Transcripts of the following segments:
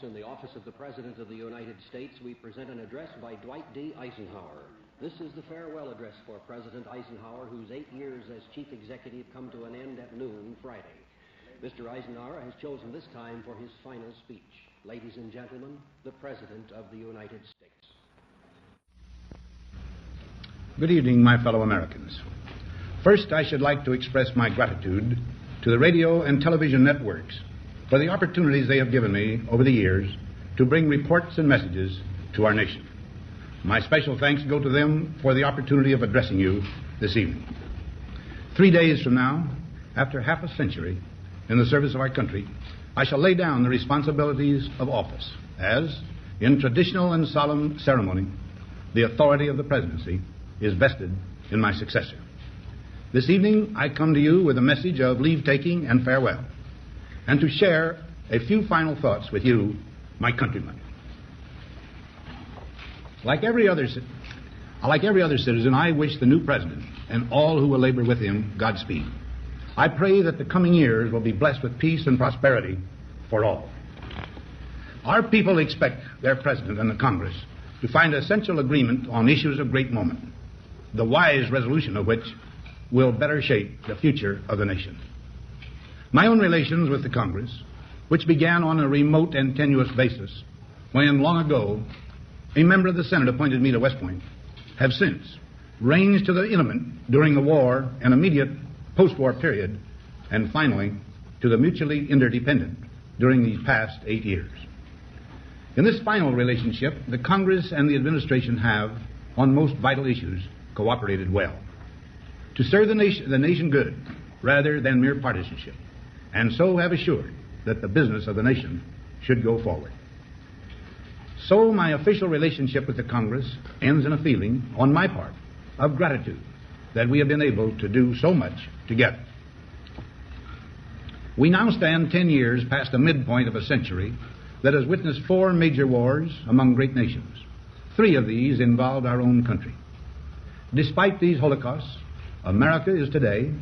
In the office of the President of the United States, we present an address by Dwight D. Eisenhower. This is the farewell address for President Eisenhower, whose 8 years as chief executive come to an end at noon Friday. Mr. Eisenhower has chosen this time for his final speech. Ladies and gentlemen, the President of the United States. Good evening, my fellow Americans. First, I should like to express my gratitude to the radio and television networks for the opportunities they have given me over the years to bring reports and messages to our nation. My special thanks go to them for the opportunity of addressing you this evening. 3 days from now, after half a century in the service of our country, I shall lay down the responsibilities of office as, in traditional and solemn ceremony, the authority of the presidency is vested in my successor. This evening, I come to you with a message of leave-taking and farewell, and to share a few final thoughts with you, my countrymen. Like every other citizen, I wish the new president and all who will labor with him Godspeed. I pray that the coming years will be blessed with peace and prosperity for all. Our people expect their president and the Congress to find essential agreement on issues of great moment, the wise resolution of which will better shape the future of the nation. My own relations with the Congress, which began on a remote and tenuous basis when, long ago, a member of the Senate appointed me to West Point, have since ranged to the intimate during the war and immediate post-war period, and finally to the mutually interdependent during these past 8 years. In this final relationship, the Congress and the administration have, on most vital issues, cooperated well to serve the nation good rather than mere partisanship, and so have assured that the business of the nation should go forward. So my official relationship with the Congress ends in a feeling, on my part, of gratitude that we have been able to do so much together. We now stand 10 years past the midpoint of a century that has witnessed 4 major wars among great nations. 3 of these involved our own country. Despite these holocausts, America is today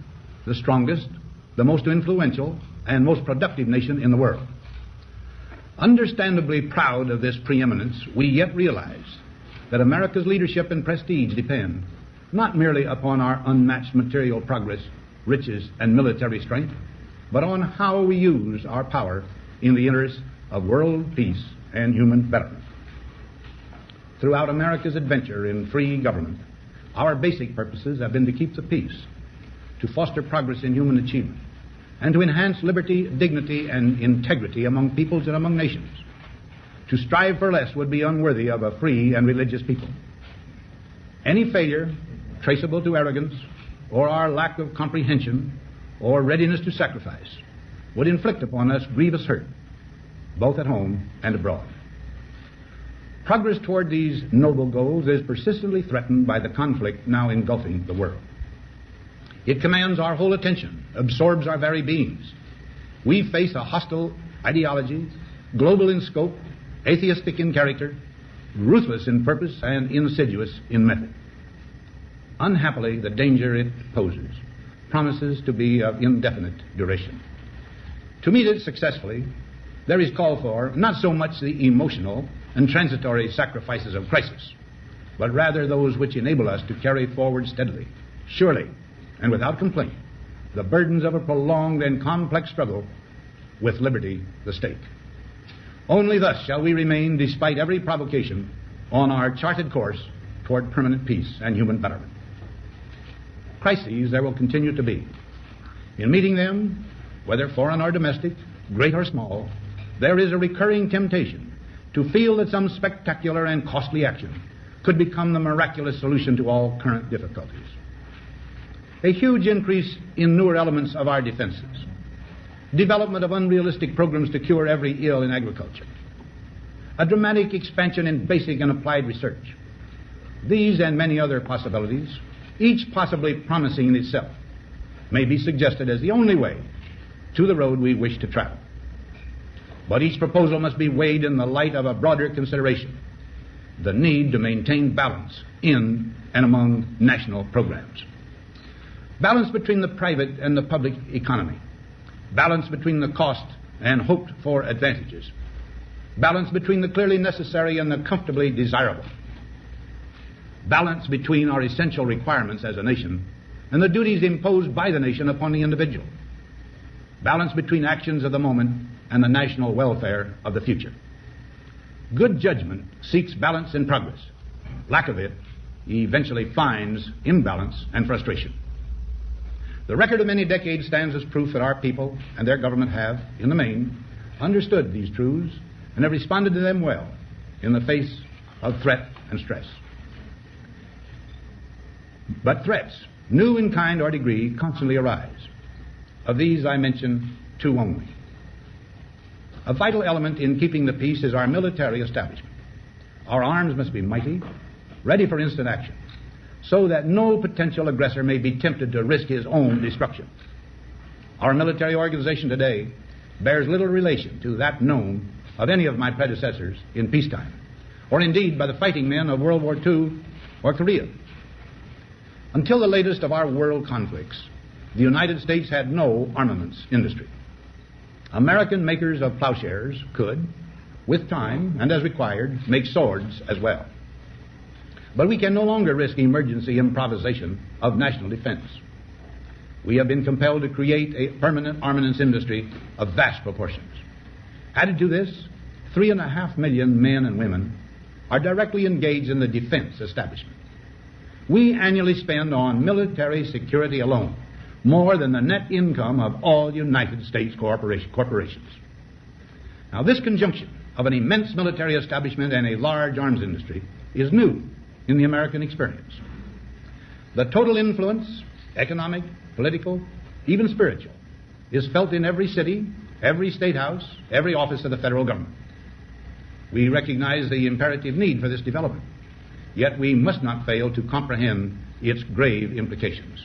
the strongest, the most influential, and most productive nation in the world. Understandably proud of this preeminence, we yet realize that America's leadership and prestige depend not merely upon our unmatched material progress, riches, and military strength, but on how we use our power in the interest of world peace and human betterment. Throughout America's adventure in free government, our basic purposes have been to keep the peace, to foster progress in human achievement, and to enhance liberty, dignity, and integrity among peoples and among nations. To strive for less would be unworthy of a free and religious people. Any failure traceable to arrogance or our lack of comprehension or readiness to sacrifice would inflict upon us grievous hurt, both at home and abroad. Progress toward these noble goals is persistently threatened by the conflict now engulfing the world. It commands our whole attention, absorbs our very beings. We face a hostile ideology, global in scope, atheistic in character, ruthless in purpose, and insidious in method. Unhappily, the danger it poses promises to be of indefinite duration. To meet it successfully, there is call for not so much the emotional and transitory sacrifices of crisis, but rather those which enable us to carry forward steadily, surely, and without complaint, the burdens of a prolonged and complex struggle with liberty, the stake. Only thus shall we remain, despite every provocation, on our charted course toward permanent peace and human betterment. Crises there will continue to be. In meeting them, whether foreign or domestic, great or small, there is a recurring temptation to feel that some spectacular and costly action could become the miraculous solution to all current difficulties. A huge increase in newer elements of our defenses, development of unrealistic programs to cure every ill in agriculture, a dramatic expansion in basic and applied research. These and many other possibilities, each possibly promising in itself, may be suggested as the only way to the road we wish to travel. But each proposal must be weighed in the light of a broader consideration, the need to maintain balance in and among national programs. Balance between the private and the public economy. Balance between the cost and hoped-for advantages. balance between the clearly necessary and the comfortably desirable, balance between our essential requirements as a nation and the duties imposed by the nation upon the individual, balance between actions of the moment and the national welfare of the future. Good judgment seeks balance in progress. Lack of it eventually finds imbalance and frustration. The record of many decades stands as proof that our people and their government have, in the main, understood these truths and have responded to them well in the face of threat and stress. But threats, new in kind or degree, constantly arise. Of these I mention two only. A vital element in keeping the peace is our military establishment. Our arms must be mighty, ready for instant action, so that no potential aggressor may be tempted to risk his own destruction. Our military organization today bears little relation to that known of any of my predecessors in peacetime, or indeed by the fighting men of World War II or Korea. Until the latest of our world conflicts, the United States had no armaments industry. American makers of plowshares could, with time and as required, make swords as well. But we can no longer risk emergency improvisation of national defense. We have been compelled to create a permanent armaments industry of vast proportions. Added to this, 3.5 million men and women are directly engaged in the defense establishment. We annually spend on military security alone more than the net income of all United States corporations. Now, this conjunction of an immense military establishment and a large arms industry is new in the American experience. The total influence, economic, political, even spiritual, is felt in every city, every state house, every office of the federal government. We recognize the imperative need for this development, yet we must not fail to comprehend its grave implications.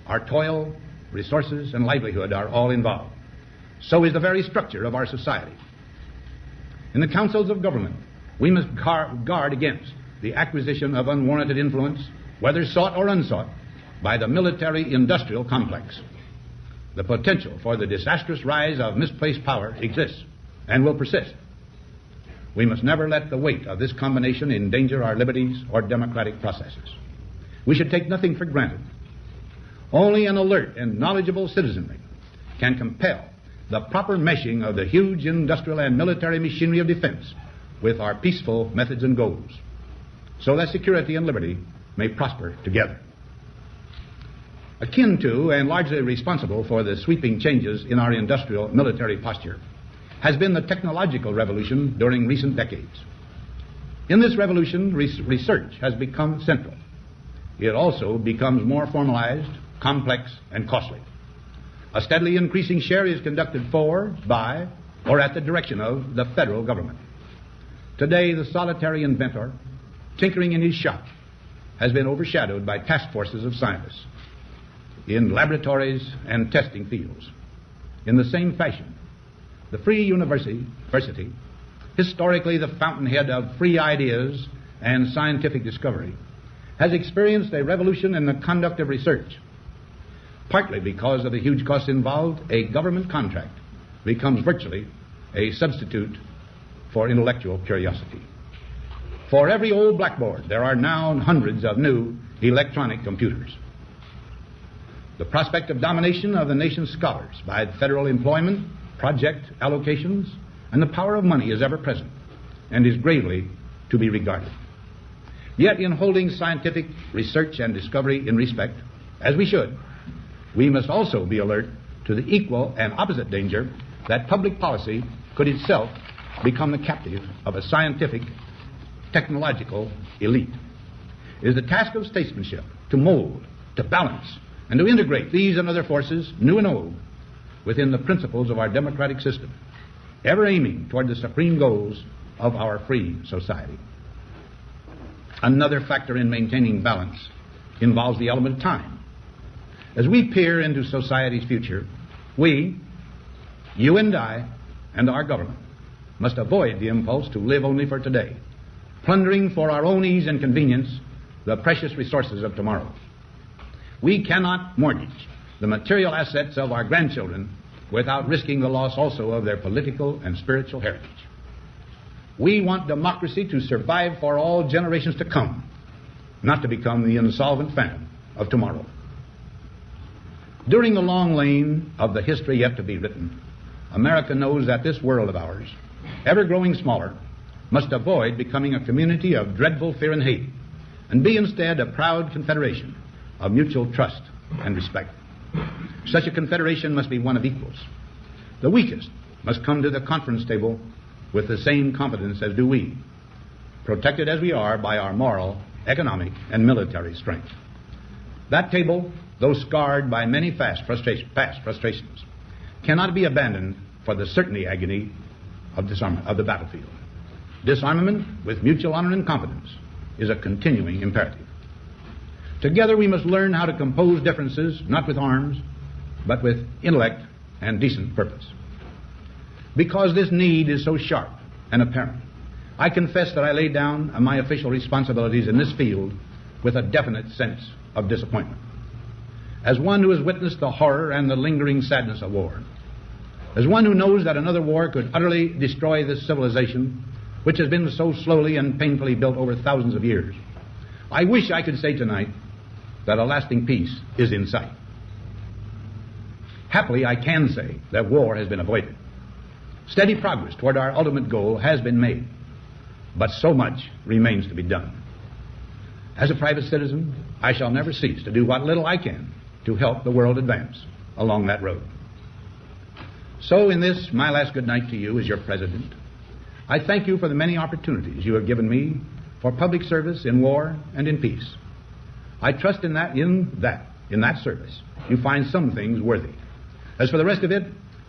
Our toil, resources, and livelihood are all involved. So is the very structure of our society. In the councils of government, we must guard against the acquisition of unwarranted influence, whether sought or unsought, by the military-industrial complex. The potential for the disastrous rise of misplaced power exists and will persist. We must never let the weight of this combination endanger our liberties or democratic processes. We should take nothing for granted. Only an alert and knowledgeable citizenry can compel the proper meshing of the huge industrial and military machinery of defense with our peaceful methods and goals, so that security and liberty may prosper together. Akin to and largely responsible for the sweeping changes in our industrial military posture has been the technological revolution during recent decades. In this revolution, research has become central. It also becomes more formalized, complex, and costly. A steadily increasing share is conducted for, by, or at the direction of the federal government. Today, the solitary inventor, tinkering in his shop, has been overshadowed by task forces of scientists in laboratories and testing fields. In the same fashion, the free university, historically the fountainhead of free ideas and scientific discovery, has experienced a revolution in the conduct of research. Partly because of the huge costs involved, a government contract becomes virtually a substitute for intellectual curiosity. For every old blackboard, there are now hundreds of new electronic computers. The prospect of domination of the nation's scholars by federal employment, project allocations, and the power of money is ever present and is gravely to be regarded. Yet in holding scientific research and discovery in respect, as we should, we must also be alert to the equal and opposite danger that public policy could itself become the captive of a scientific, technological elite. It is the task of statesmanship to mold, to balance, and to integrate these and other forces, new and old, within the principles of our democratic system, ever aiming toward the supreme goals of our free society. Another factor in maintaining balance involves the element of time. As we peer into society's future, we, you and I, and our government, must avoid the impulse to live only for today, plundering for our own ease and convenience the precious resources of tomorrow. We cannot mortgage the material assets of our grandchildren without risking the loss also of their political and spiritual heritage. We want democracy to survive for all generations to come, not to become the insolvent phantom of tomorrow. During the long lane of the history yet to be written, America knows that this world of ours, ever growing smaller, must avoid becoming a community of dreadful fear and hate, and be instead a proud confederation of mutual trust and respect. Such a confederation must be one of equals. The weakest must come to the conference table with the same confidence as do we, protected as we are by our moral, economic, and military strength. That table, though scarred by many past frustrations, cannot be abandoned for the certainty agony of the battlefield. Disarmament with mutual honor and confidence is a continuing imperative. Together we must learn how to compose differences, not with arms, but with intellect and decent purpose. Because this need is so sharp and apparent, I confess that I lay down my official responsibilities in this field with a definite sense of disappointment. As one who has witnessed the horror and the lingering sadness of war, as one who knows that another war could utterly destroy this civilization which has been so slowly and painfully built over thousands of years, I wish I could say tonight that a lasting peace is in sight. Happily, I can say that war has been avoided. Steady progress toward our ultimate goal has been made, but so much remains to be done. As a private citizen, I shall never cease to do what little I can to help the world advance along that road. So in this, my last good night to you as your president, I thank you for the many opportunities you have given me for public service in war and in peace. I trust in that service, you find some things worthy. As for the rest of it,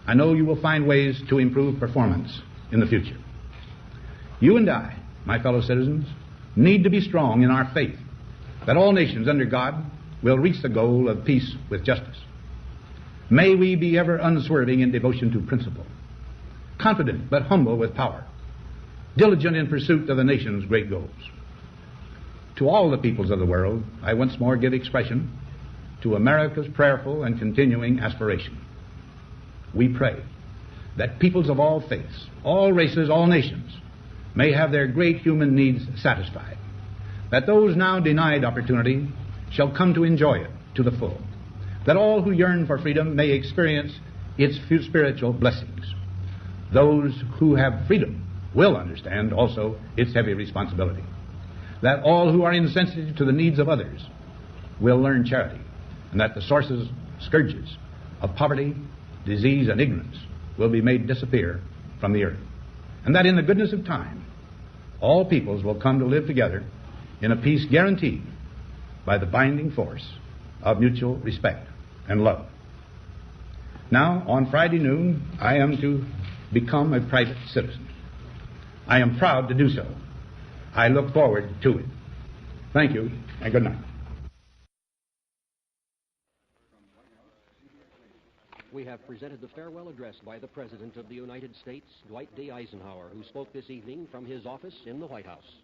I know you will find ways to improve performance in the future. You and I, my fellow citizens, need to be strong in our faith that all nations under God will reach the goal of peace with justice. May we be ever unswerving in devotion to principle, confident but humble with power, diligent in pursuit of the nation's great goals. To all the peoples of the world, I once more give expression to America's prayerful and continuing aspiration. We pray that peoples of all faiths, all races, all nations may have their great human needs satisfied, that those now denied opportunity shall come to enjoy it to the full, that all who yearn for freedom may experience its spiritual blessings. Those who have freedom will understand also its heavy responsibility, that all who are insensitive to the needs of others will learn charity, and that the scourges of poverty, disease, and ignorance will be made disappear from the earth, and that in the goodness of time all peoples will come to live together in a peace guaranteed by the binding force of mutual respect and love. Now, on Friday noon, I am to become a private citizen. I am proud to do so. I look forward to it. Thank you, and good night. We have presented the farewell address by the President of the United States, Dwight D. Eisenhower, who spoke this evening from his office in the White House.